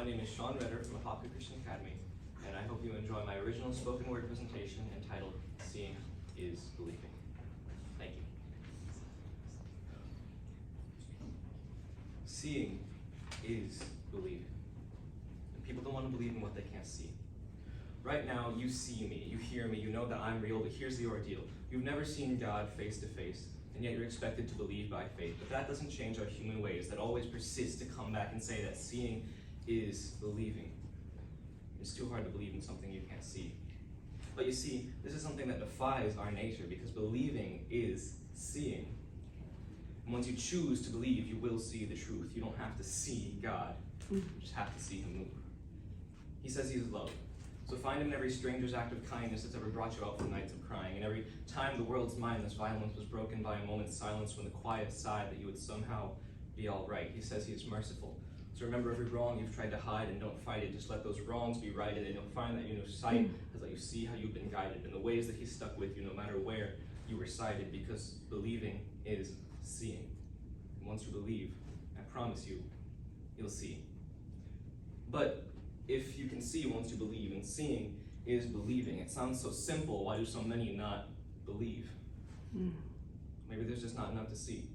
name is Sean Redder from Apopka Christian Academy, and I hope you enjoy my original spoken word presentation entitled Seeing is Believing. Thank you. Seeing is believing. And people don't want to believe in what they can't see. Right now, you see me, you hear me, you know that I'm real, but here's the ordeal. You've never seen God face to face, and yet you're expected to believe by faith. But that doesn't change our human ways that always persist to come back and say that seeing is believing. It's too hard to believe in something you can't see. But you see, this is something that defies our nature because believing is seeing. And once you choose to believe, you will see the truth. You don't have to see God. You just have to see him move. He says he is love. So find him in every stranger's act of kindness that's ever brought you out from nights of crying, and every time the world's mindless violence was broken by a moment's silence from the quiet sigh that you would somehow be all right. He says he is merciful. So remember every wrong you've tried to hide and don't fight it. Just let those wrongs be righted, and you'll find that sight has let you see how you've been guided, and the ways that he stuck with you no matter where you were sighted, because believing is seeing. And once you believe, I promise you, you'll see. But if you can see once you believe, and seeing is believing. It sounds so simple. Why do so many not believe? Maybe there's just not enough to see.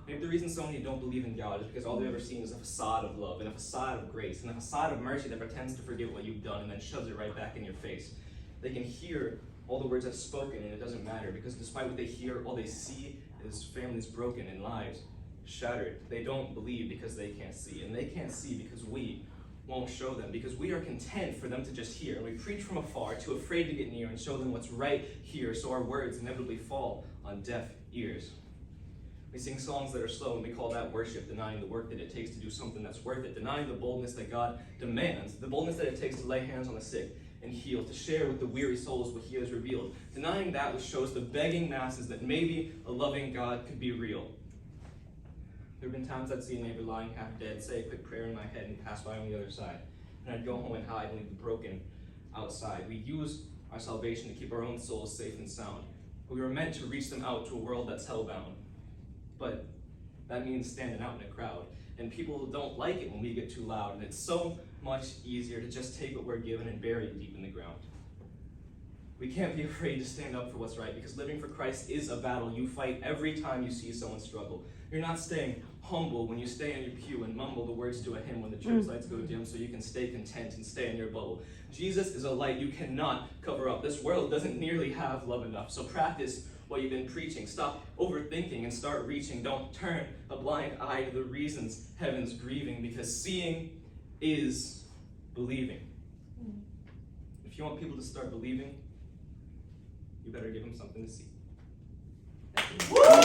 Maybe the reason so many don't believe in God is because all they've ever seen is a facade of love, and a facade of grace, and a facade of mercy that pretends to forgive what you've done and then shoves it right back in your face. They can hear all the words I've spoken, and it doesn't matter, because despite what they hear, all they see is families broken and lives shattered. They don't believe because they can't see, and they can't see because we won't show them, because we are content for them to just hear, and we preach from afar, too afraid to get near and show them what's right here, so our words inevitably fall on deaf ears. We sing songs that are slow, and we call that worship, denying the work that it takes to do something that's worth it, denying the boldness that God demands, the boldness that it takes to lay hands on the sick and heal, to share with the weary souls what he has revealed, denying that which shows the begging masses that maybe a loving God could be real. There have been times I'd see a neighbor lying half dead, say a quick prayer in my head, and pass by on the other side. And I'd go home and hide and leave the broken outside. We use our salvation to keep our own souls safe and sound. But we were meant to reach them out to a world that's hellbound. But that means standing out in a crowd. And people don't like it when we get too loud. And it's so much easier to just take what we're given and bury it deep in the ground. We can't be afraid to stand up for what's right, because living for Christ is a battle you fight every time you see someone struggle. You're not staying humble when you stay in your pew and mumble the words to a hymn when the church lights go dim so you can stay content and stay in your bubble. Jesus is a light you cannot cover up. This world doesn't nearly have love enough, so practice what you've been preaching. Stop overthinking and start reaching. Don't turn a blind eye to the reasons heaven's grieving, because seeing is believing. If you want people to start believing, you better give them something to see. Thank you.